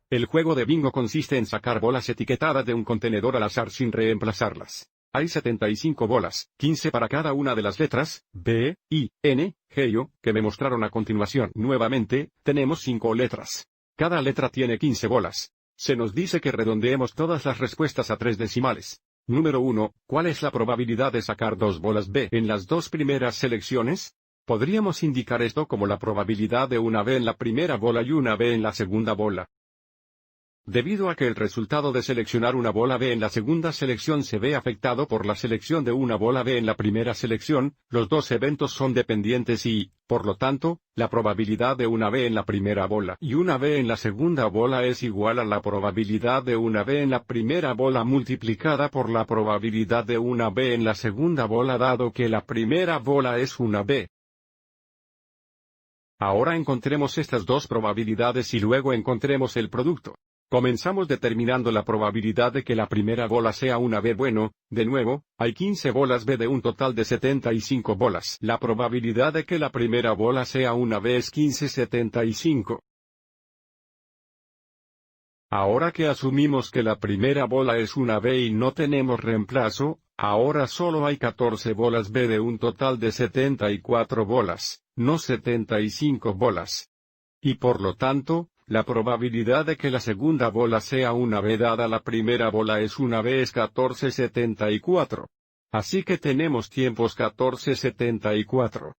El juego de bingo consiste en sacar bolas etiquetadas de un contenedor al azar sin reemplazarlas. Hay 75 bolas, 15 para cada una de las letras, B, I, N, G y O, que me mostraron a continuación. Nuevamente, tenemos 5 letras. Cada letra tiene 15 bolas. Se nos dice que redondeemos todas las respuestas a 3 decimales. Número 1, ¿cuál es la probabilidad de sacar 2 bolas B en las 2 primeras selecciones? Podríamos indicar esto como la probabilidad de una B en la primera bola y una B en la segunda bola. Debido a que el resultado de seleccionar una bola B en la segunda selección se ve afectado por la selección de una bola B en la primera selección, los dos eventos son dependientes y, por lo tanto, la probabilidad de una B en la primera bola y una B en la segunda bola es igual a la probabilidad de una B en la primera bola multiplicada por la probabilidad de una B en la segunda bola dado que la primera bola es una B. Ahora encontremos estas dos probabilidades y luego encontremos el producto. Comenzamos determinando la probabilidad de que la primera bola sea una B. Bueno, de nuevo, hay 15 bolas B de un total de 75 bolas. La probabilidad de que la primera bola sea una B es 15/75. Ahora que asumimos que la primera bola es una B y no tenemos reemplazo, ahora solo hay 14 bolas B de un total de 74 bolas, no 75 bolas. Y por lo tanto, la probabilidad de que la segunda bola sea una B dada la primera bola es una B es 14/74. Así que tenemos tiempos 14/74.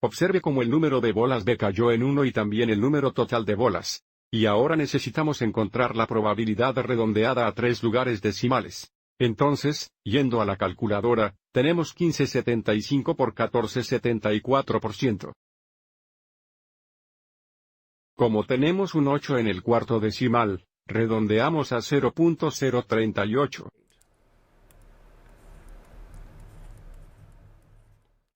Observe cómo el número de bolas B cayó en 1 y también el número total de bolas. Y ahora necesitamos encontrar la probabilidad redondeada a 3 lugares decimales. Entonces, yendo a la calculadora, tenemos 15/75 por 14/74%. Como tenemos un 8 en el cuarto decimal, redondeamos a 0.038.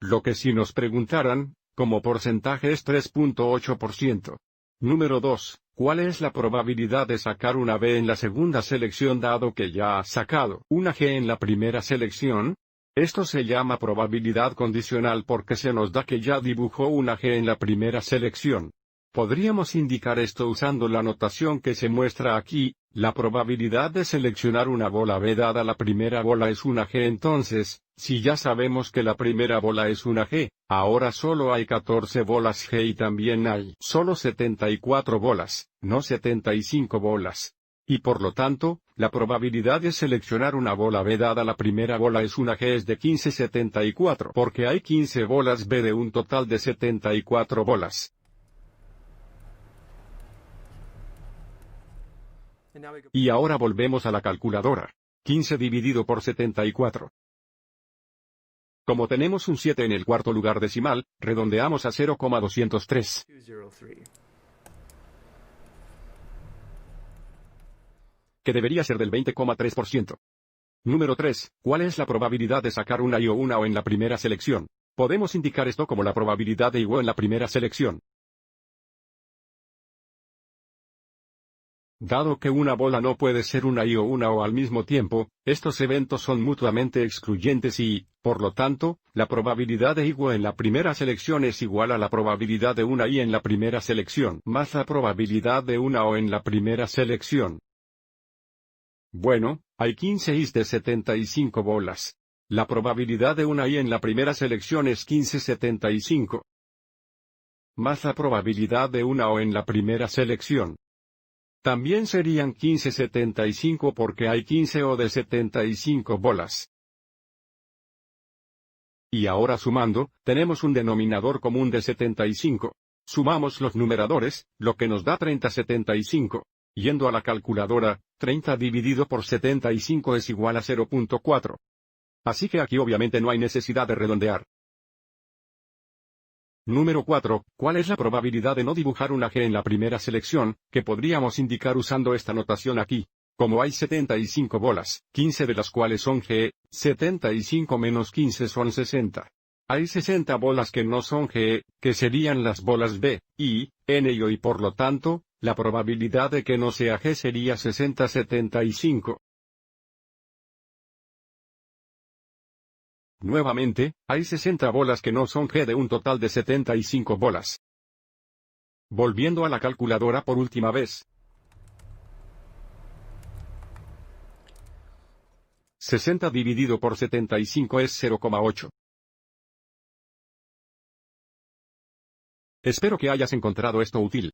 Lo que si nos preguntaran, como porcentaje es 3.8%. Número 2, ¿cuál es la probabilidad de sacar una B en la segunda selección dado que ya has sacado una G en la primera selección? Esto se llama probabilidad condicional porque se nos da que ya dibujó una G en la primera selección. Podríamos indicar esto usando la notación que se muestra aquí, la probabilidad de seleccionar una bola B dada la primera bola es una G. Entonces, si ya sabemos que la primera bola es una G, ahora solo hay 14 bolas G y también hay solo 74 bolas, no 75 bolas. Y por lo tanto, la probabilidad de seleccionar una bola B dada la primera bola es una G es de 15/74 porque hay 15 bolas B de un total de 74 bolas. Y ahora volvemos a la calculadora. 15 dividido por 74. Como tenemos un 7 en el cuarto lugar decimal, redondeamos a 0,203. Que debería ser del 20,3%. Número 3. ¿Cuál es la probabilidad de sacar una I o una O en la primera selección? Podemos indicar esto como la probabilidad de I o en la primera selección. Dado que una bola no puede ser una I o una O al mismo tiempo, estos eventos son mutuamente excluyentes y, por lo tanto, la probabilidad de I o en la primera selección es igual a la probabilidad de una I en la primera selección más la probabilidad de una O en la primera selección. Bueno, hay 15 Is de 75 bolas. La probabilidad de una I en la primera selección es 15/75. Más la probabilidad de una O en la primera selección. También serían 15/75 porque hay 15 O de 75 bolas. Y ahora sumando, tenemos un denominador común de 75. Sumamos los numeradores, lo que nos da 30/75. Yendo a la calculadora, 30 dividido por 75 es igual a 0.4. Así que aquí obviamente no hay necesidad de redondear. Número 4. ¿Cuál es la probabilidad de no dibujar una G en la primera selección, que podríamos indicar usando esta notación aquí? Como hay 75 bolas, 15 de las cuales son G, 75 menos 15 son 60. Hay 60 bolas que no son G, que serían las bolas B, I, N y O y por lo tanto, la probabilidad de que no sea G sería 60/75. Nuevamente, hay 60 bolas que no son G de un total de 75 bolas. Volviendo a la calculadora por última vez. 60 dividido por 75 es 0,8. Espero que hayas encontrado esto útil.